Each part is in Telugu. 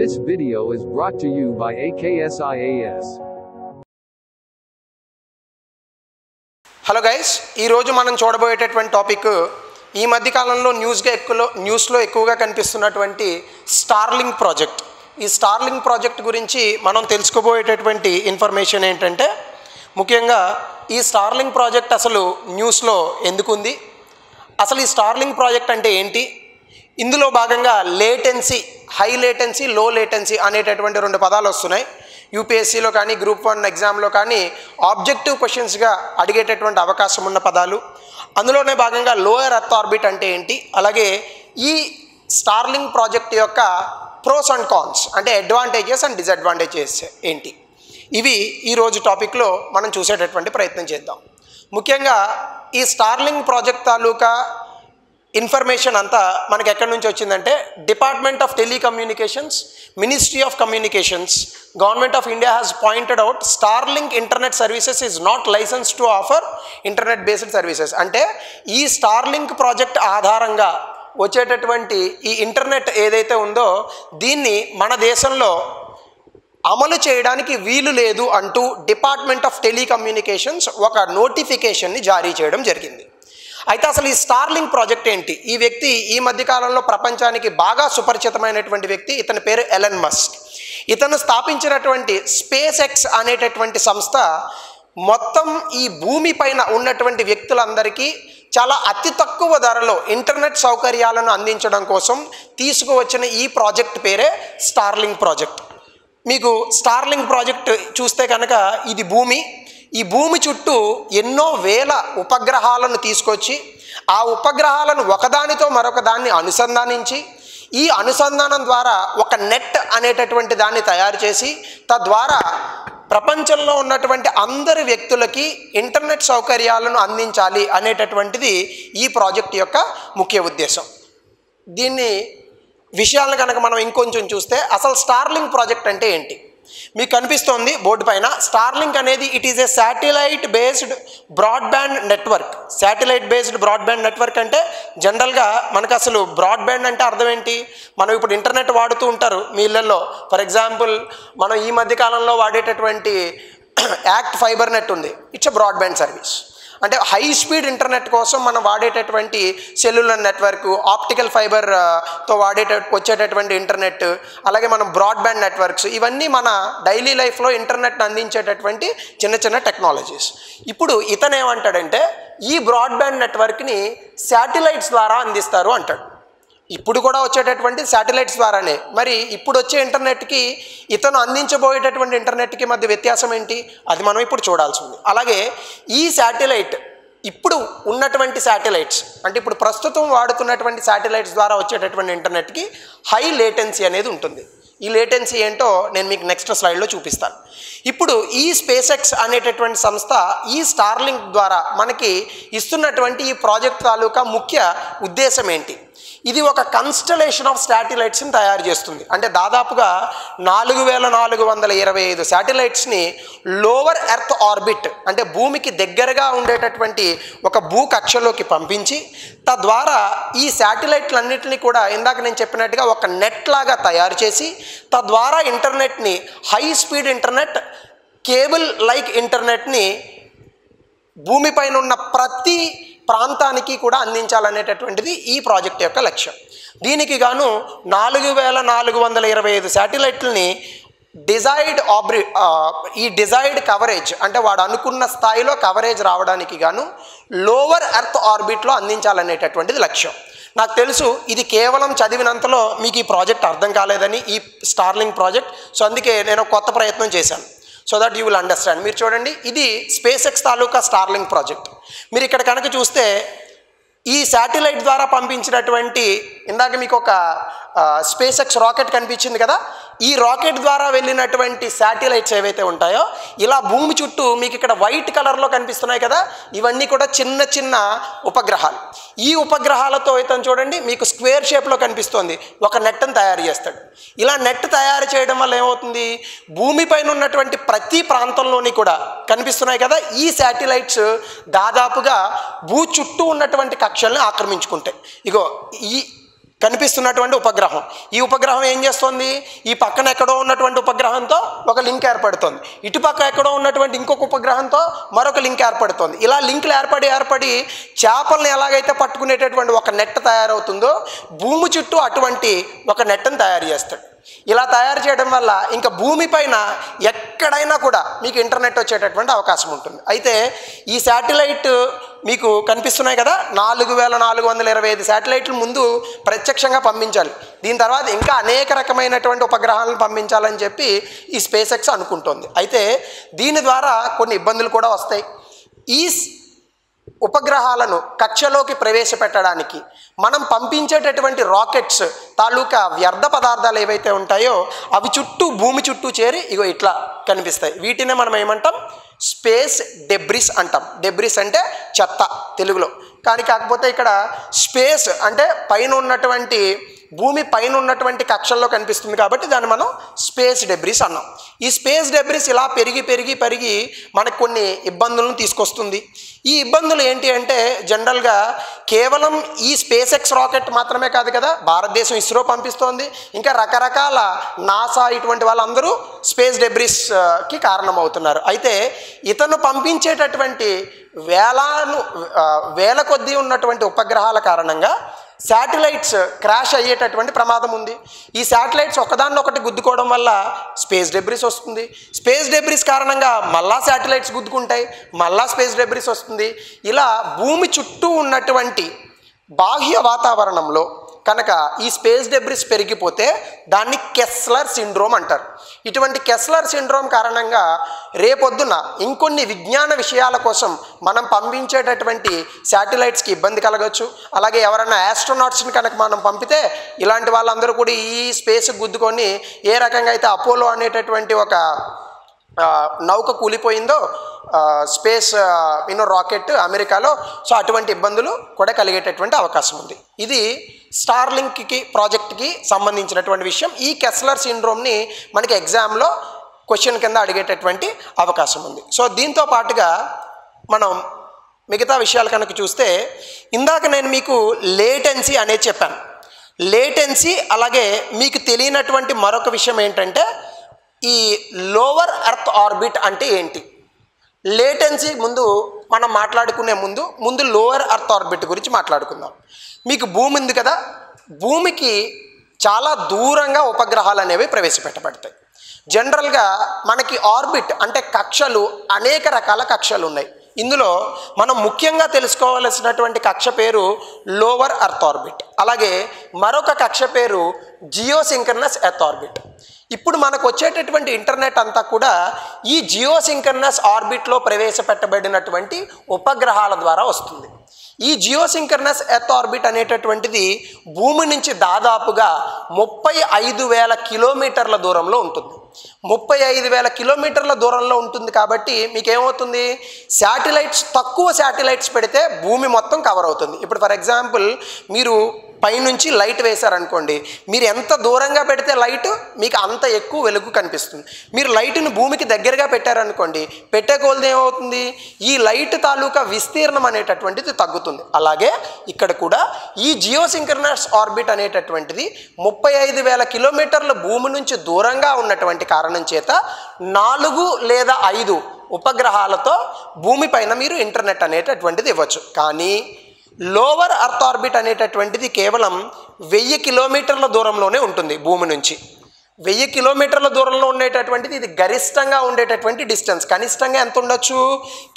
This video is brought to you by AKSIAS. Hello guys, ఈరోజు మనం చూడబోయేటటువంటి టాపిక్ ఈ మధ్య కాలంలో న్యూస్లో ఎక్కువగా కనిపిస్తున్నటువంటి స్టార్లింక్ ప్రాజెక్ట్. ఈ స్టార్లింక్ ప్రాజెక్ట్ గురించి మనం తెలుసుకోబోయేటటువంటి ఇన్ఫర్మేషన్ ఏంటంటే, ముఖ్యంగా ఈ స్టార్లింక్ ప్రాజెక్ట్ అసలు న్యూస్లో ఎందుకుంది, అసలు ఈ స్టార్లింక్ ప్రాజెక్ట్ అంటే ఏంటి, ఇందులో భాగంగా లేటెన్సీ, హై లేటెన్సీ, లో లేటెన్సీ అనేటటువంటి రెండు పదాలు వస్తున్నాయి. యూపీఎస్సీలో కానీ గ్రూప్ 1 ఎగ్జామ్లో కానీ ఆబ్జెక్టివ్ క్వశ్చన్స్గా అడిగేటటువంటి అవకాశం ఉన్న పదాలు. అందులోనే భాగంగా లోయర్ ఎర్త్ ఆర్బిట్ అంటే ఏంటి, అలాగే ఈ స్టార్లింక్ ప్రాజెక్ట్ యొక్క ప్రోస్ అండ్ కాన్స్ అంటే అడ్వాంటేజెస్ అండ్ డిసడ్వాంటేజెస్ ఏంటి, ఇవి ఈరోజు టాపిక్లో మనం చూసేటటువంటి ప్రయత్నం చేద్దాం. ముఖ్యంగా ఈ స్టార్లింక్ ప్రాజెక్ట్ తాలూకా ఇన్ఫర్మేషన్ అంతా మనకి ఎక్కడి నుంచి వచ్చిందంటే, department of telecommunications, ministry of communications, government of India has pointed out Starlink internet services is not license to offer internet based services. అంటే ఈ స్టార్లింక్ ప్రాజెక్ట్ ఆధారంగా వచ్చేటటువంటి ఈ ఇంటర్నెట్ ఏదైతే ఉందో దీన్ని మన దేశంలో అమలు చేయడానికి వీలు లేదు అంటూ డిపార్ట్మెంట్ ఆఫ్ టెలికమ్యూనికేషన్స్ ఒక నోటిఫికేషన్ని జారీ చేయడం జరిగింది. అయితే అసలు ఈ స్టార్లింక్ ప్రాజెక్ట్ ఏంటి? ఈ వ్యక్తి ఈ మధ్యకాలంలో ప్రపంచానికి బాగా సుపరిచితమైనటువంటి వ్యక్తి. ఇతని పేరు ఎలన్ మస్క్. ఇతను స్థాపించినటువంటి స్పేస్ ఎక్స్ అనేటటువంటి సంస్థ మొత్తం ఈ భూమి పైన ఉన్నటువంటి వ్యక్తులందరికీ చాలా అతి తక్కువ ధరలో ఇంటర్నెట్ సౌకర్యాలను అందించడం కోసం తీసుకువచ్చిన ఈ ప్రాజెక్ట్ పేరే స్టార్లింక్ ప్రాజెక్ట్. మీకు స్టార్లింక్ ప్రాజెక్ట్ చూస్తే కనుక ఇది భూమి, ఈ భూమి చుట్టూ ఎన్నో వేల ఉపగ్రహాలను తీసుకొచ్చి ఆ ఉపగ్రహాలను ఒకదానితో మరొక దాన్ని అనుసంధానించి ఈ అనుసంధానం ద్వారా ఒక నెట్ అనేటటువంటి దాన్ని తయారు చేసి తద్వారా ప్రపంచంలో ఉన్నటువంటి అందరి వ్యక్తులకి ఇంటర్నెట్ సౌకర్యాలను అందించాలి అనేటటువంటిది ఈ ప్రాజెక్ట్ యొక్క ముఖ్య ఉద్దేశం. దీన్ని విషయాలను కనుక మనం ఇంకొంచెం చూస్తే అసలు స్టార్లింక్ ప్రాజెక్ట్ అంటే ఏంటి మీకు కనిపిస్తోంది బోర్డు పైన. స్టార్లింక్ అనేది it is a satellite based broadband network. Satellite based broadband network అంటే జనరల్గా మనకు అసలు బ్రాడ్బ్యాండ్ అంటే అర్థం ఏంటి, మనం ఇప్పుడు ఇంటర్నెట్ వాడుతూ ఉంటారు మీ ఇళ్ళల్లో. ఫర్ ఎగ్జాంపుల్ మనం ఈ మధ్యకాలంలో వాడేటటువంటి యాక్ట్ ఫైబర్ నెట్ ఉంది, ఇట్స్ ఎ బ్రాడ్బ్యాండ్ సర్వీస్. అంటే హై స్పీడ్ ఇంటర్నెట్ కోసం మనం వాడేటటువంటి సెల్యులర్ నెట్వర్క్, ఆప్టికల్ ఫైబర్తో వచ్చేటటువంటి ఇంటర్నెట్, అలాగే మనం బ్రాడ్బ్యాండ్ నెట్వర్క్స్, ఇవన్నీ మన డైలీ లైఫ్లో ఇంటర్నెట్ అందించేటటువంటి చిన్న చిన్న టెక్నాలజీస్. ఇప్పుడు ఇతను ఏమంటాడంటే ఈ బ్రాడ్బ్యాండ్ నెట్వర్క్ని శాటిలైట్స్ ద్వారా అందిస్తారు అంటాడు. ఇప్పుడు కూడా వచ్చేటటువంటి శాటిలైట్స్ ద్వారానే. మరి ఇప్పుడు వచ్చే ఇంటర్నెట్కి ఇతను అందించబోయేటటువంటి ఇంటర్నెట్కి మధ్య వ్యత్యాసం ఏంటి, అది మనం ఇప్పుడు చూడాల్సి ఉంది. అలాగే ఈ శాటిలైట్ ఇప్పుడు ఉన్నటువంటి శాటిలైట్స్ అంటే ఇప్పుడు ప్రస్తుతం వాడుతున్నటువంటి శాటిలైట్స్ ద్వారా వచ్చేటటువంటి ఇంటర్నెట్కి హై లేటెన్సీ అనేది ఉంటుంది. ఈ లేటెన్సీ ఏంటో నేను మీకు నెక్స్ట్ స్లైడ్లో చూపిస్తాను. ఇప్పుడు ఈ స్పేస్ ఎక్స్ అనేటటువంటి సంస్థ ఈ స్టార్లింక్ ద్వారా మనకి ఇస్తున్నటువంటి ఈ ప్రాజెక్ట్ తాలూకా ముఖ్య ఉద్దేశం ఏంటి, ఇది ఒక కన్స్టలేషన్ ఆఫ్ శాటిలైట్స్ని తయారు చేస్తుంది. అంటే దాదాపుగా 4425 శాటిలైట్స్ని లోవర్ ఎర్త్ ఆర్బిట్ అంటే భూమికి దగ్గరగా ఉండేటటువంటి ఒక భూకక్షలోకి పంపించి తద్వారా ఈ శాటిలైట్లన్నింటినీ కూడా ఇందాక నేను చెప్పినట్టుగా ఒక నెట్ లాగా తయారు చేసి తద్వారా ఇంటర్నెట్ని high speed internet, cable like ఇంటర్నెట్ని భూమిపైన ఉన్న ప్రతి ప్రాంతానికి కూడా అందించాలనేటటువంటిది ఈ ప్రాజెక్ట్ యొక్క లక్ష్యం. దీనికి గాను 4425 శాటిలైట్లని డిజైర్డ్ కవరేజ్ అంటే వాడు అనుకున్న స్థాయిలో కవరేజ్ రావడానికి గాను లోవర్ ఎర్త్ ఆర్బిట్లో అందించాలనేటటువంటిది లక్ష్యం. నాకు తెలుసు ఇది కేవలం చదివినంతలో మీకు ఈ ప్రాజెక్ట్ అర్థం కాలేదని, ఈ స్టార్లింక్ ప్రాజెక్ట్. సో అందుకే నేను కొత్త ప్రయత్నం చేశాను, so that you will understand. మీరు చూడండి, ఇది స్పేస్ ఎక్స్ తాలూకా స్టార్లింక్ ప్రాజెక్ట్. మీరు ఇక్కడ కనుక చూస్తే ఈ శాటిలైట్ ద్వారా పంపించినటువంటి ఇందాక మీకు ఒక స్పేస్ ఎక్స్ రాకెట్ కనిపించింది కదా, ఈ రాకెట్ ద్వారా వెళ్ళినటువంటి శాటిలైట్స్ ఏవైతే ఉంటాయో ఇలా భూమి చుట్టూ మీకు ఇక్కడ వైట్ కలర్లో కనిపిస్తున్నాయి కదా, ఇవన్నీ కూడా చిన్న చిన్న ఉపగ్రహాలు. ఈ ఉపగ్రహాలతో ఇతను చూడండి మీకు స్క్వేర్ షేప్లో కనిపిస్తోంది, ఒక నెట్ని తయారు చేస్తాడు. ఇలా నెట్ తయారు చేయడం వల్ల ఏమవుతుంది, భూమిపైన ఉన్నటువంటి ప్రతి ప్రాంతంలోని కూడా కనిపిస్తున్నాయి కదా ఈ శాటిలైట్స్ దాదాపుగా భూ చుట్టూ ఉన్నటువంటి కక్షల్ని ఆక్రమించుకుంటాయి. ఇగో ఈ కనిపిస్తున్నటువంటి ఉపగ్రహం. ఈ ఉపగ్రహం ఏం చేస్తుంది? ఈ పక్కన ఎక్కడో ఉన్నటువంటి ఉపగ్రహంతో ఒక లింక్ ఏర్పడుతుంది, ఇటుపక్క ఎక్కడో ఉన్నటువంటి ఇంకొక ఉపగ్రహంతో మరొక లింక్ ఏర్పడుతుంది. ఇలా లింకులు ఏర్పడి చేపల్ని ఎలాగైతే పట్టుకునేటటువంటి ఒక నెట్ తయారవుతుందో భూమి చుట్టూ అటువంటి ఒక నెట్ని తయారు చేస్తాడు. ఇలా తయారు చేయడం వల్ల ఇంకా భూమి పైన ఎక్కడైనా కూడా మీకు ఇంటర్నెట్ వచ్చేటటువంటి అవకాశం ఉంటుంది. అయితే ఈ శాటిలైట్ మీకు కనిపిస్తున్నాయి కదా, 4425 శాటిలైట్లు ముందు ప్రత్యక్షంగా పంపించాలి. దీని తర్వాత ఇంకా అనేక రకమైనటువంటి ఉపగ్రహాలను పంపించాలని చెప్పి ఈ స్పేస్ ఎక్స్ అనుకుంటోంది. అయితే దీని ద్వారా కొన్ని ఇబ్బందులు కూడా వస్తాయి. ఈ ఉపగ్రహాలను కక్షలోకి ప్రవేశపెట్టడానికి మనం పంపించేటటువంటి రాకెట్స్ తాలూకా వ్యర్థ పదార్థాలు ఏవైతే ఉంటాయో అవి భూమి చుట్టూ చేరి ఇగో ఇట్లా కనిపిస్తాయి. వీటినే మనం ఏమంటాం? స్పేస్ డెబ్రిస్ అంటాం. డెబ్రిస్ అంటే చెత్త తెలుగులో. కాకపోతే ఇక్కడ స్పేస్ అంటే పైన ఉన్నటువంటి భూమి పైన ఉన్నటువంటి కక్షల్లో కనిపిస్తుంది కాబట్టి దాన్ని మనం స్పేస్ డెబ్రిస్ అన్నాం. ఈ స్పేస్ డెబ్రిస్ ఇలా పెరిగి మనకు కొన్ని ఇబ్బందులను తీసుకొస్తుంది. ఈ ఇబ్బందులు ఏంటి అంటే జనరల్గా కేవలం ఈ స్పేస్ ఎక్స్ రాకెట్ మాత్రమే కాదు కదా, భారతదేశం ఇస్రో పంపిస్తోంది, ఇంకా రకరకాల నాసా ఇటువంటి వాళ్ళందరూ స్పేస్ డెబ్రిస్కి కారణమవుతున్నారు. అయితే ఇతను పంపించేటటువంటి వేల కొద్దీ ఉన్నటువంటి ఉపగ్రహాల కారణంగా శాటిలైట్స్ క్రాష్ అయ్యేటటువంటి ప్రమాదం ఉంది. ఈ శాటిలైట్స్ ఒకదాన్నొకటి గుద్దుకోవడం వల్ల స్పేస్ డెబ్రిస్ వస్తుంది. స్పేస్ డెబ్రిస్ కారణంగా మళ్ళా శాటిలైట్స్ గుద్దుకుంటాయి, మళ్ళా స్పేస్ డెబ్రిస్ వస్తుంది. ఇలా భూమి చుట్టూ ఉన్నటువంటి బాహ్య వాతావరణంలో కనుక ఈ స్పేస్ డెబ్రిస్ పెరిగిపోతే దాన్ని కెస్లర్ సిండ్రోమ్ అంటారు. ఇటువంటి కెస్లర్ సిండ్రోమ్ కారణంగా రేపొద్దున ఇంకొన్ని విజ్ఞాన విషయాల కోసం మనం పంపించేటటువంటి శాటిలైట్స్కి ఇబ్బంది కలగచ్చు. అలాగే ఎవరైనా ఆస్ట్రోనాట్స్ని కనుక మనం పంపితే ఇలాంటి వాళ్ళందరూ కూడా ఈ స్పేస్కి గుద్దుకొని ఏ రకంగా అయితే అపోలో అనేటటువంటి ఒక నౌక కూలిపోయిందో స్పేస్ రాకెట్ అమెరికాలో, సో అటువంటి ఇబ్బందులు కూడా కలిగేటటువంటి అవకాశం ఉంది. ఇది స్టార్లింక్కి ప్రాజెక్ట్కి సంబంధించినటువంటి విషయం. ఈ కెస్లర్ సిండ్రోమ్ని మనకి ఎగ్జామ్లో క్వశ్చన్ కింద అడిగేటటువంటి అవకాశం ఉంది. సో దీంతో పాటుగా మనం మిగతా విషయాలు కనుక చూస్తే ఇందాక నేను మీకు లేటెన్సీ అనేది చెప్పాను. లేటెన్సీ అలాగే మీకు తెలియనటువంటి మరొక విషయం ఏంటంటే ఈ లోవర్ ఎర్త్ ఆర్బిట్ అంటే ఏంటి? లేటెన్సీ మనం మాట్లాడుకునే ముందు లోవర్ ఎర్త్ ఆర్బిట్ గురించి మాట్లాడుకుందాం. మీకు భూమి ఉంది కదా, భూమికి చాలా దూరంగా ఉపగ్రహాలు అనేవి ప్రవేశపెట్టబడతాయి. జనరల్గా మనకి ఆర్బిట్ అంటే కక్షలు అనేక రకాల కక్షలు ఉన్నాయి. ఇందులో మనం ముఖ్యంగా తెలుసుకోవాల్సినటువంటి కక్ష పేరు లోవర్ ఎర్త్ ఆర్బిట్. అలాగే మరొక కక్ష పేరు జియోసింక్రనస్ ఎర్త్ ఆర్బిట్. ఇప్పుడు మనకు వచ్చేటటువంటి ఇంటర్నెట్ అంతా కూడా ఈ జియోసింక్రనస్ ఆర్బిట్లో ప్రవేశపెట్టబడినటువంటి ఉపగ్రహాల ద్వారా వస్తుంది. ఈ జియోసింక్రనస్ ఎర్త్ ఆర్బిట్ అనేటటువంటిది భూమి నుంచి దాదాపుగా 35,000 కిలోమీటర్ల దూరంలో ఉంటుంది. 35,000 కిలోమీటర్ల దూరంలో ఉంటుంది కాబట్టి మీకేమవుతుంది? తక్కువ శాటిలైట్స్ పెడితే భూమి మొత్తం కవర్ అవుతుంది. ఇప్పుడు ఫర్ ఎగ్జాంపుల్ మీరు పైనుంచి లైట్ వేశారనుకోండి, మీరు ఎంత దూరంగా పెడితే లైట్ మీకు అంత ఎక్కువ వెలుగు కనిపిస్తుంది. మీరు లైట్ను భూమికి దగ్గరగా పెట్టారనుకోండి, పెట్టే కొలది ఏమవుతుంది? ఈ లైట్ తాలూకా విస్తీర్ణం అనేటటువంటిది తగ్గుతుంది. అలాగే ఇక్కడ కూడా ఈ జియోసింక్రనస్ ఆర్బిట్ అనేటటువంటిది 35,000 కిలోమీటర్ల భూమి నుంచి దూరంగా ఉన్నటువంటి కారణం చేత 4 లేదా 5 ఉపగ్రహాలతో భూమిపైన మీరు ఇంటర్నెట్ అనేటటువంటిది ఇవ్వచ్చు. కానీ లోవర్ ఎర్త్ ఆర్బిట్ అనేటటువంటిది కేవలం 1000 కిలోమీటర్ల దూరంలోనే ఉంటుంది భూమి నుంచి. 1000 కిలోమీటర్ల దూరంలో ఉండేటటువంటిది ఇది గరిష్టంగా ఉండేటటువంటి డిస్టెన్స్. కనిష్టంగా ఎంత ఉండొచ్చు?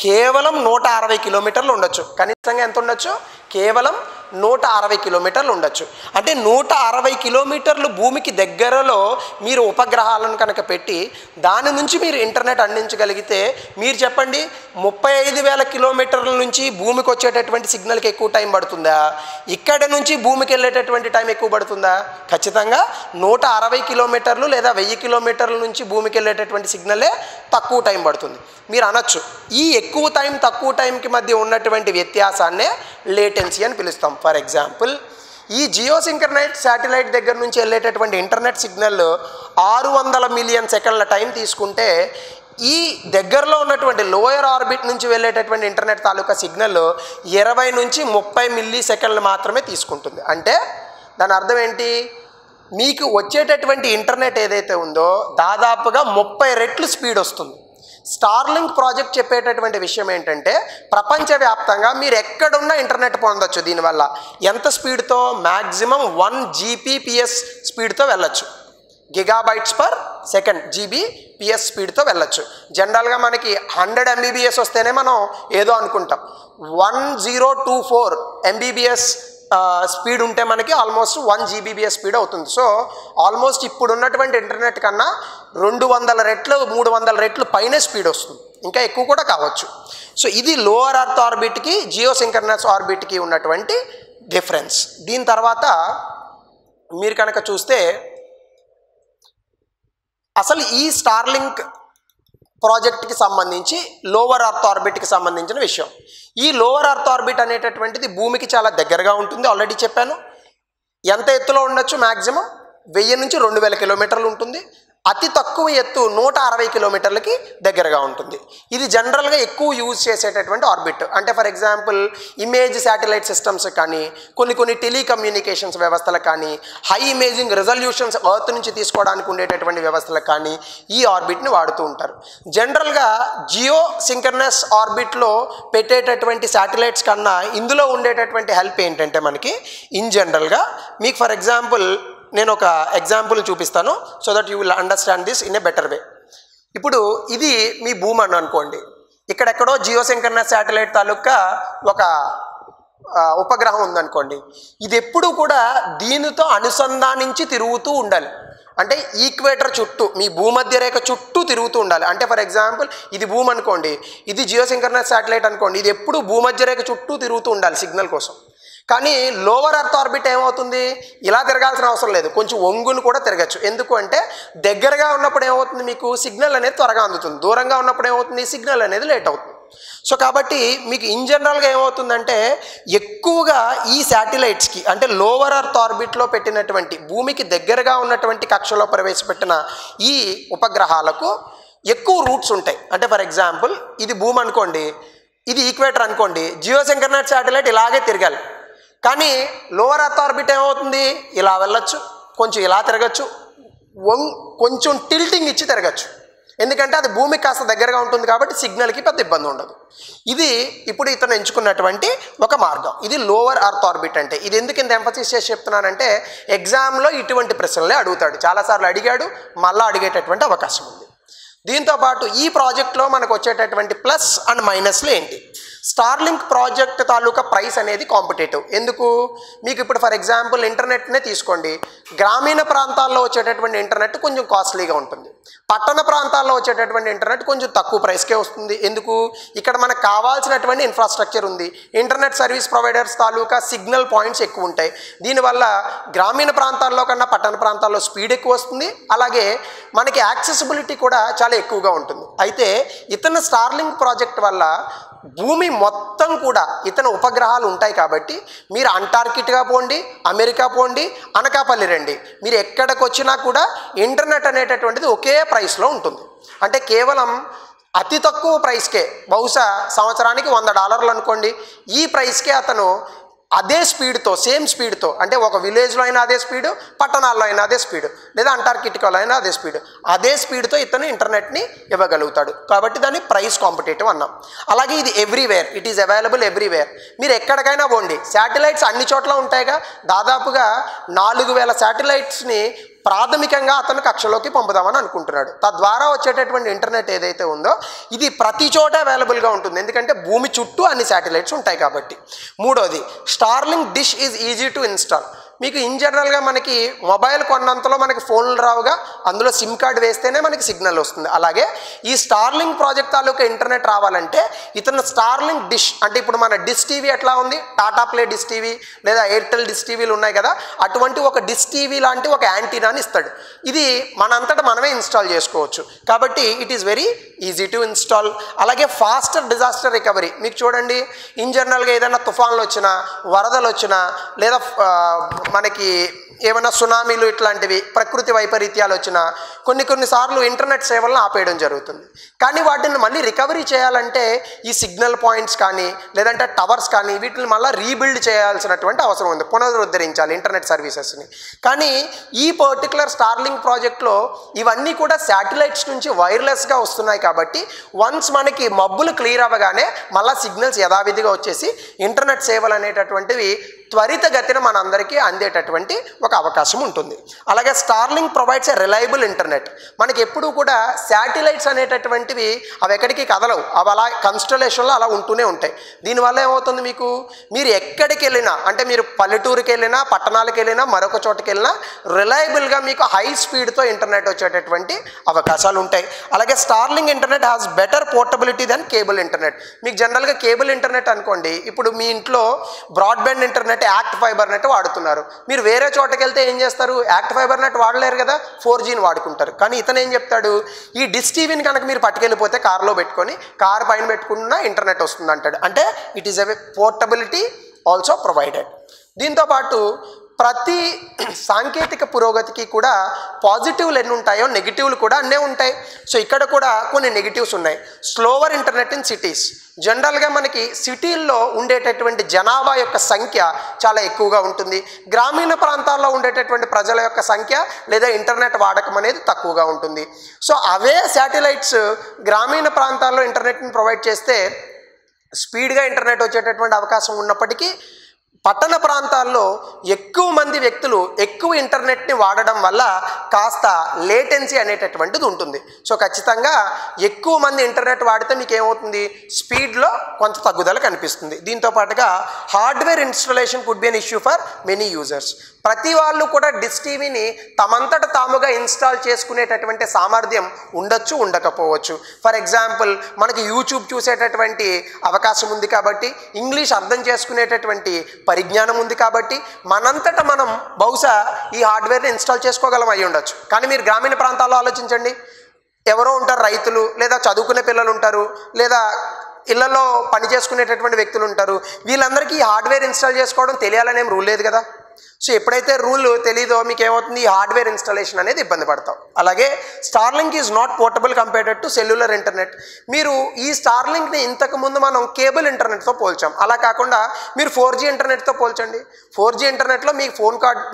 కేవలం 160 కిలోమీటర్లు ఉండొచ్చు. కనిష్టంగా ఎంత ఉండొచ్చు? కేవలం 160 కిలోమీటర్లు ఉండొచ్చు. అంటే 160 కిలోమీటర్లు భూమికి దగ్గరలో మీరు ఉపగ్రహాలను కనుక పెట్టి దాని నుంచి మీరు ఇంటర్నెట్ అందించగలిగితే మీరు చెప్పండి, 35,000 కిలోమీటర్ల నుంచి భూమికి వచ్చేటటువంటి సిగ్నల్కి ఎక్కువ టైం పడుతుందా? ఇక్కడ నుంచి భూమికి వెళ్ళేటటువంటి టైం ఎక్కువ పడుతుందా? ఖచ్చితంగా 160 కిలోమీటర్లు లేదా 1000 కిలోమీటర్ల నుంచి భూమికి వెళ్ళేటటువంటి సిగ్నలే తక్కువ టైం పడుతుంది. మీరు అనొచ్చు ఈ ఎక్కువ టైం తక్కువ టైంకి మధ్య ఉన్నటువంటి వ్యత్యాసాన్నే లేటెన్సీ అని పిలుస్తాం. ఫర్ ఎగ్జాంపుల్ ఈ జియోసింక్రనస్ శాటిలైట్ దగ్గర నుంచి వెళ్ళేటటువంటి ఇంటర్నెట్ సిగ్నల్ 600 మిలియన్ సెకండ్ల టైం తీసుకుంటే ఈ దగ్గరలో ఉన్నటువంటి లోయర్ ఆర్బిట్ నుంచి వెళ్ళేటటువంటి ఇంటర్నెట్ తాలూకా సిగ్నల్ 20 నుంచి 30 మిల్లీ సెకండ్లు మాత్రమే తీసుకుంటుంది. అంటే దాని అర్థం ఏంటి? మీకు వచ్చేటటువంటి ఇంటర్నెట్ ఏదైతే ఉందో దాదాపుగా 30 రెట్లు స్పీడ్ వస్తుంది. స్టార్లింక్ ప్రాజెక్ట్ చెప్పేటటువంటి విషయం ఏంటంటే ప్రపంచవ్యాప్తంగా మీరు ఎక్కడున్నా ఇంటర్నెట్ పొందొచ్చు. దీనివల్ల ఎంత స్పీడ్తో? మ్యాక్సిమం 1 Gbps స్పీడ్తో వెళ్ళొచ్చు. గిగాబైట్స్ పర్ సెకండ్ Gbps స్పీడ్తో వెళ్ళొచ్చు. జనరల్గా మనకి 100 MBBS వస్తేనే మనం ఏదో అనుకుంటాం. 1024 MBBS స్పీడ్ ఉంటే మనకి ఆల్మోస్ట్ 1 Gbps స్పీడ్ అవుతుంది. సో ఆల్మోస్ట్ ఇప్పుడు ఉన్నటువంటి ఇంటర్నెట్ కన్నా 200 రెట్లు 300 రెట్లు పైనే స్పీడ్ వస్తుంది, ఇంకా ఎక్కువ కూడా కావచ్చు. సో ఇది లోవర్ అర్త్ ఆర్బిట్కి జియో సింక్రనస్ ఆర్బిట్కి ఉన్నటువంటి డిఫరెన్స్. దీని తర్వాత మీరు కనుక చూస్తే అసలు ఈ స్టార్లింక్ ప్రాజెక్ట్కి సంబంధించి లోవర్ అర్త్ ఆర్బిట్కి సంబంధించిన విషయం. ఈ లోవర్ అర్త్ ఆర్బిట్ అనేటటువంటిది భూమికి చాలా దగ్గరగా ఉంటుంది. ఆల్రెడీ చెప్పాను. ఎంత ఎత్తులో ఉండొచ్చు? మ్యాక్సిమం 1000 నుంచి 2000 కిలోమీటర్లు ఉంటుంది. అతి తక్కువ ఎత్తు 160 కిలోమీటర్లకి దగ్గరగా ఉంటుంది. ఇది జనరల్గా ఎక్కువ యూజ్ చేసేటటువంటి ఆర్బిట్. అంటే for example image satellite systems కానీ కొన్ని టెలికమ్యూనికేషన్స్ వ్యవస్థలకు కానీ హై ఇమేజింగ్ రెజల్యూషన్స్ ఎర్త్ నుంచి తీసుకోవడానికి ఉండేటటువంటి వ్యవస్థలకు కానీ ఈ ఆర్బిట్ని వాడుతూ ఉంటారు. జనరల్గా జియో సింక్రనస్ ఆర్బిట్లో పెట్టేటటువంటి శాటిలైట్స్ కన్నా ఇందులో ఉండేటటువంటి హెల్ప్ ఏంటంటే మనకి ఇన్ జనరల్గా మీకు ఫర్ ఎగ్జాంపుల్ నేను ఒక ఎగ్జాంపుల్ చూపిస్తాను so that you will understand this in a better way. ఇప్పుడు ఇది మీ భూమి అని అనుకోండి. ఇక్కడెక్కడో జియో సింక్రనస్ శాటిలైట్ తాలూకా ఒక ఉపగ్రహం ఉందనుకోండి. ఇది ఎప్పుడు కూడా దీనితో అనుసంధానించి తిరుగుతూ ఉండాలి. అంటే ఈక్వేటర్ చుట్టూ మీ భూమధ్య రేఖ చుట్టూ తిరుగుతూ ఉండాలి. అంటే ఫర్ ఎగ్జాంపుల్ ఇది భూమి అనుకోండి, ఇది జియో సింక్రనస్ శాటిలైట్ అనుకోండి. ఇది ఎప్పుడు భూమధ్య రేఖ చుట్టూ తిరుగుతూ ఉండాలి సిగ్నల్ కోసం. కానీ లోవర్ అర్త్ ఆర్బిట్ ఏమవుతుంది? ఇలా తిరగాల్సిన అవసరం లేదు, కొంచెం ఒంగుని కూడా తిరగచ్చు. ఎందుకు అంటే దగ్గరగా ఉన్నప్పుడు ఏమవుతుంది? మీకు సిగ్నల్ అనేది త్వరగా అందుతుంది. దూరంగా ఉన్నప్పుడు ఏమవుతుంది? సిగ్నల్ అనేది లేట్ అవుతుంది. సో కాబట్టి మీకు ఇన్ జనరల్గా ఏమవుతుందంటే ఎక్కువగా ఈ శాటిలైట్స్కి అంటే లోవర్ అర్త్ ఆర్బిట్లో పెట్టినటువంటి భూమికి దగ్గరగా ఉన్నటువంటి కక్షలో ప్రవేశపెట్టిన ఈ ఉపగ్రహాలకు ఎక్కువ రూట్స్ ఉంటాయి. అంటే ఫర్ ఎగ్జాంపుల్ ఇది భూమి అనుకోండి, ఇది ఈక్వేటర్ అనుకోండి. జియో సింక్రనస్ శాటిలైట్ ఇలాగే తిరగాలి. కానీ లోవర్ అర్త్ ఆర్బిట్ ఏమవుతుంది? ఇలా వెళ్ళొచ్చు, కొంచెం ఇలా తిరగచ్చు, కొంచెం టిల్టింగ్ ఇచ్చి తిరగచ్చు. ఎందుకంటే అది భూమికి కాస్త దగ్గరగా ఉంటుంది కాబట్టి సిగ్నల్కి పెద్ద ఇబ్బంది ఉండదు. ఇది ఇప్పుడు ఇతను ఎంచుకున్నటువంటి ఒక మార్గం. ఇది లోవర్ అర్త్ ఆర్బిట్. అంటే ఇది ఎందుకు ఇంత ఎంఫసిస్ చేసి చెప్తున్నానంటే ఎగ్జామ్లో ఇటువంటి ప్రశ్నలే అడుగుతాడు. చాలాసార్లు అడిగాడు, మళ్ళీ అడిగేటటువంటి అవకాశం ఉంది. దీంతోపాటు ఈ ప్రాజెక్ట్లో మనకు వచ్చేటటువంటి ప్లస్ అండ్ మైనస్లు ఏంటి? స్టార్లింక్ ప్రాజెక్ట్ తాలూకా ప్రైస్ అనేది కాంపిటేటివ్. ఎందుకు? మీకు ఇప్పుడు ఫర్ ఎగ్జాంపుల్ ఇంటర్నెట్నే తీసుకోండి. గ్రామీణ ప్రాంతాల్లో వచ్చేటటువంటి ఇంటర్నెట్ కొంచెం కాస్ట్లీగా ఉంటుంది. పట్టణ ప్రాంతాల్లో వచ్చేటటువంటి ఇంటర్నెట్ కొంచెం తక్కువ ప్రైస్కే వస్తుంది. ఎందుకు? ఇక్కడ మనకు కావాల్సినటువంటి ఇన్ఫ్రాస్ట్రక్చర్ ఉంది. ఇంటర్నెట్ సర్వీస్ ప్రొవైడర్స్ తాలూకా సిగ్నల్ పాయింట్స్ ఎక్కువ ఉంటాయి. దీనివల్ల గ్రామీణ ప్రాంతాల్లో కన్నా పట్టణ ప్రాంతాల్లో స్పీడ్ ఎక్కువ వస్తుంది. అలాగే మనకి యాక్సెసిబిలిటీ కూడా చాలా ఎక్కువగా ఉంటుంది. అయితే ఇతను స్టార్లింక్ ప్రాజెక్ట్ వల్ల భూమి మొత్తం కూడా ఇతను ఉపగ్రహాలు ఉంటాయి కాబట్టి మీరు అంటార్కిటికా పోండి, అమెరికా పోండి, అనకాపల్లి రండి, మీరు ఎక్కడికి వచ్చినా కూడా ఇంటర్నెట్ అనేటటువంటిది ఒకే ప్రైస్లో ఉంటుంది. అంటే కేవలం అతి తక్కువ ప్రైస్కే, బహుశా సంవత్సరానికి $100 అనుకోండి, ఈ ప్రైస్కే అతను అదే స్పీడ్తో సేమ్ స్పీడ్తో అంటే ఒక విలేజ్లో అయినా అదే స్పీడు, పట్టణాల్లో అయినా అదే స్పీడు, లేదా అంటార్కిటికాలో అయినా అదే స్పీడ్తో ఇతను ఇంటర్నెట్ని ఇవ్వగలుగుతాడు. కాబట్టి దాన్ని ప్రైస్ కాంపిటేటివ్ అన్నాం. అలాగే ఇది everywhere, it is available everywhere. మీరు ఎక్కడికైనా పోండి, శాటిలైట్స్ అన్ని చోట్ల ఉంటాయిగా. దాదాపుగా 4000 శాటిలైట్స్ని ప్రాథమికంగా అతను కక్షలోకి పంపుదామని అనుకుంటున్నాడు. తద్వారా వచ్చేటటువంటి ఇంటర్నెట్ ఏదైతే ఉందో ఇది ప్రతి చోట అవైలబుల్గా ఉంటుంది. ఎందుకంటే భూమి చుట్టూ అన్ని శాటిలైట్స్ ఉంటాయి కాబట్టి. మూడోది, Starlink dish is easy to install. మీకు ఇన్ జనరల్గా మనకి మొబైల్ కొన్నంతలో మనకి ఫోన్లు రావుగా, అందులో సిమ్ కార్డు వేస్తేనే మనకి సిగ్నల్ వస్తుంది. అలాగే ఈ స్టార్లింక్ ప్రాజెక్ట్ తాలూకా ఇంటర్నెట్ రావాలంటే ఇతను స్టార్లింక్ డిష్ అంటే ఇప్పుడు మన డిష్ టీవీ ఎట్లా ఉంది, టాటా ప్లే డిష్ టీవీ లేదా ఎయిర్టెల్ డిష్ టీవీలు ఉన్నాయి కదా, అటువంటి ఒక డిష్ టీవీ లాంటి ఒక యాంటీనాని ఇస్తాడు. ఇది మనంతటా మనమే ఇన్స్టాల్ చేసుకోవచ్చు. కాబట్టి it is very easy to install. అలాగే ఫాస్టర్ డిజాస్టర్ రికవరీ. మీకు చూడండి, ఇన్ జనరల్గా ఏదైనా తుఫాన్లు వచ్చినా, వరదలు వచ్చినా, లేదా మనకి ఏమైనా సునామీలు ఇట్లాంటివి ప్రకృతి వైపరీత్యాలు వచ్చినా కొన్నిసార్లు ఇంటర్నెట్ సేవలను ఆపేయడం జరుగుతుంది. కానీ వాటిని మళ్ళీ రికవరీ చేయాలంటే ఈ సిగ్నల్ పాయింట్స్ కానీ లేదంటే టవర్స్ కానీ వీటిని మళ్ళీ రీబిల్డ్ చేయాల్సినటువంటి అవసరం ఉంది, పునరుద్ధరించాలి ఇంటర్నెట్ సర్వీసెస్ని. కానీ ఈ పర్టికులర్ స్టార్లింక్ ప్రాజెక్ట్లో ఇవన్నీ కూడా శాటిలైట్స్ నుంచి వైర్లెస్గా వస్తున్నాయి కాబట్టి వన్స్ మనకి మబ్బులు క్లియర్ అవ్వగానే మళ్ళీ సిగ్నల్స్ యథావిధిగా వచ్చేసి ఇంటర్నెట్ సేవలు అనేటటువంటివి త్వరితగతిన మనందరికీ అందేటటువంటి ఒక అవకాశం ఉంటుంది. అలాగే స్టార్లింక్ ప్రొవైడ్స్ ఎ రిలయబుల్ ఇంటర్నెట్. మనకి ఎప్పుడూ కూడా శాటిలైట్స్ అనేటటువంటివి అవి ఎక్కడికి కదలవు, అవి అలా కన్స్టలేషన్లో అలా ఉంటూనే ఉంటాయి. దీనివల్ల ఏమవుతుంది, మీరు ఎక్కడికి వెళ్ళినా అంటే మీరు పల్లెటూరుకి వెళ్ళినా పట్టణాలకు వెళ్ళినా మరొక చోటుకి వెళ్ళినా రిలయబుల్గా మీకు హై స్పీడ్తో ఇంటర్నెట్ వచ్చేటటువంటి అవకాశాలు ఉంటాయి. అలాగే Starlink internet has better portability than cable internet. మీకు జనరల్గా కేబుల్ ఇంటర్నెట్ అనుకోండి, ఇప్పుడు మీ ఇంట్లో broadband internet ACT Fibernet వాడుతున్నారు. మీరు వేరే చోటకి వెళ్తే ఏం చేస్తారు, యాక్ట్ ఫైబర్ నెట్ వాడలేరు కదా, 4Gని వాడుకుంటారు. కానీ ఇతను ఏం చెప్తాడు, ఈ డిష్ టీవీని కనుక మీరు పట్టుకెళ్ళిపోతే కార్లో పెట్టుకొని కార్ పైన పెట్టుకున్న ఇంటర్నెట్ వస్తుంది అంటాడు. అంటే it is a portability also provided. దీంతోపాటు ప్రతి సాంకేతిక పురోగతికి కూడా పాజిటివ్లు ఎన్ని ఉంటాయో నెగిటివ్లు కూడా అన్నే ఉంటాయి. సో ఇక్కడ కూడా కొన్ని నెగిటివ్స్ ఉన్నాయి. Slower internet in cities. జనరల్గా మనకి సిటీల్లో ఉండేటటువంటి జనాభా యొక్క సంఖ్య చాలా ఎక్కువగా ఉంటుంది. గ్రామీణ ప్రాంతాల్లో ఉండేటటువంటి ప్రజల యొక్క సంఖ్య లేదా ఇంటర్నెట్ వాడకం అనేది తక్కువగా ఉంటుంది. సో అవే శాటిలైట్స్ గ్రామీణ ప్రాంతాల్లో ఇంటర్నెట్ని ప్రొవైడ్ చేస్తే స్పీడ్గా ఇంటర్నెట్ వచ్చేటటువంటి అవకాశం ఉన్నప్పటికీ పట్టణ ప్రాంతాల్లో ఎక్కువ మంది వ్యక్తులు ఎక్కువ ఇంటర్నెట్ని వాడడం వల్ల కాస్త లేటెన్సీ అనేటటువంటిది ఉంటుంది. సో ఖచ్చితంగా ఎక్కువ మంది ఇంటర్నెట్ వాడితే మీకు ఏమవుతుంది, స్పీడ్లో కొంత తగ్గుదల కనిపిస్తుంది. దీంతో పాటుగా hardware installation could be an issue for many users. ప్రతి వాళ్ళు కూడా డిష్ టీవీని తమంతట తాముగా ఇన్స్టాల్ చేసుకునేటటువంటి సామర్థ్యం ఉండొచ్చు, ఉండకపోవచ్చు. ఫర్ ఎగ్జాంపుల్ మనకి యూట్యూబ్ చూసేటటువంటి అవకాశం ఉంది కాబట్టి, ఇంగ్లీష్ అర్థం చేసుకునేటటువంటి పరిజ్ఞానం ఉంది కాబట్టి మనంతట మనం బహుశా ఈ హార్డ్వేర్ని ఇన్స్టాల్ చేసుకోగలం అయి ఉండొచ్చు. కానీ మీరు గ్రామీణ ప్రాంతాల్లో ఆలోచించండి, ఎవరో ఉంటారు రైతులు, లేదా చదువుకునే పిల్లలు ఉంటారు, లేదా ఇళ్లలో పని చేసుకునేటటువంటి వ్యక్తులు ఉంటారు. వీళ్ళందరికీ ఈ హార్డ్వేర్ ఇన్స్టాల్ చేసుకోవడం తెలియాలనేం రూల్ లేదు కదా. సో ఎప్పుడైతే రూల్ తెలీదో మీకు ఏమవుతుంది, ఈ హార్డ్వేర్ ఇన్స్టాలేషన్ అనేది ఇబ్బంది పడతాం. అలాగే Starlink is not portable compared to cellular internet. మీరు ఈ స్టార్లింక్ని ఇంతకుముందు మనం కేబుల్ ఇంటర్నెట్తో పోల్చాం, అలా కాకుండా మీరు 4G ఇంటర్నెట్తో పోల్చండి. 4G ఇంటర్నెట్లో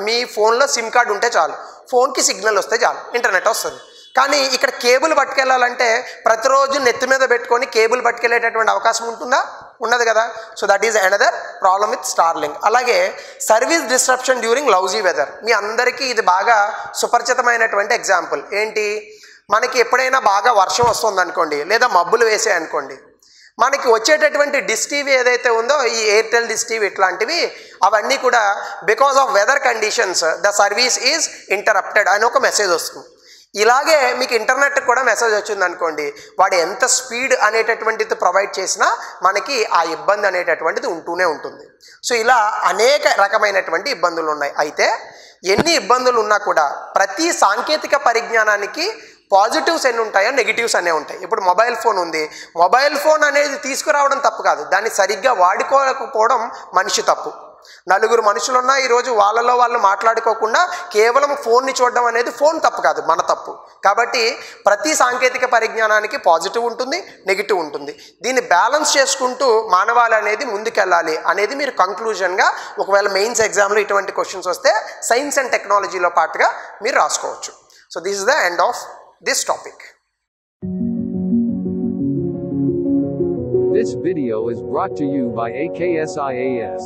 మీ ఫోన్లో సిమ్ కార్డ్ ఉంటే చాలు, ఫోన్కి సిగ్నల్ వస్తే చాలు, ఇంటర్నెట్ వస్తుంది. కానీ ఇక్కడ కేబుల్ పట్టుకెళ్ళాలంటే ప్రతిరోజు నెత్తి మీద పెట్టుకొని కేబుల్ పట్టుకెళ్ళేటటువంటి అవకాశం ఉంటుందా, ఉండదు కదా. So that is another problem with Starlink. అలాగే service disruption during lousy weather. మీ అందరికీ ఇది బాగా సుపరిచితమైనటువంటి ఎగ్జాంపుల్ ఏంటి, మనకి ఎప్పుడైనా బాగా వర్షం వస్తుంది అనుకోండి, లేదా మబ్బులు వేసాయి అనుకోండి, మనకి వచ్చేటటువంటి డిష్ టీవీ ఏదైతే ఉందో, ఈ ఎయిర్టెల్ డిష్ టీవీ ఇట్లాంటివి అవన్నీ కూడా because of weather conditions the service is interrupted అని ఒక మెసేజ్ వస్తుంది. ఇలాగే మీకు ఇంటర్నెట్ కూడా మెసేజ్ వచ్చింది అనుకోండి, వాడు ఎంత స్పీడ్ అనేటటువంటిది ప్రొవైడ్ చేసినా మనకి ఆ ఇబ్బంది అనేటటువంటిది ఉంటూనే ఉంటుంది. సో ఇలా అనేక రకమైనటువంటి ఇబ్బందులు ఉన్నాయి. అయితే ఎన్ని ఇబ్బందులు ఉన్నా కూడా ప్రతి సాంకేతిక పరిజ్ఞానానికి పాజిటివ్స్ ఎన్ని ఉంటాయో నెగిటివ్స్ అనే ఉంటాయి. ఇప్పుడు మొబైల్ ఫోన్ ఉంది, మొబైల్ ఫోన్ అనేది తీసుకురావడం తప్పు కాదు, దాన్ని సరిగ్గా వాడుకోకపోవడం మనిషి తప్పు. నలుగురు మనుషులున్నా ఈరోజు వాళ్ళలో వాళ్ళు మాట్లాడుకోకుండా కేవలం ఫోన్ని చూడడం అనేది ఫోన్ తప్పు కాదు, మన తప్పు. కాబట్టి ప్రతి సాంకేతిక పరిజ్ఞానానికి పాజిటివ్ ఉంటుంది, నెగిటివ్ ఉంటుంది. దీన్ని బ్యాలెన్స్ చేసుకుంటూ మానవాళి అనేది ముందుకెళ్ళాలి అనేది మీరు కంక్లూజన్గా ఒకవేళ మెయిన్స్ ఎగ్జామ్లో ఇటువంటి క్వశ్చన్స్ వస్తే సైన్స్ అండ్ టెక్నాలజీలో పాటుగా మీరు రాసుకోవచ్చు. So this is the end of this topic. This video is brought to you by AKSIAS.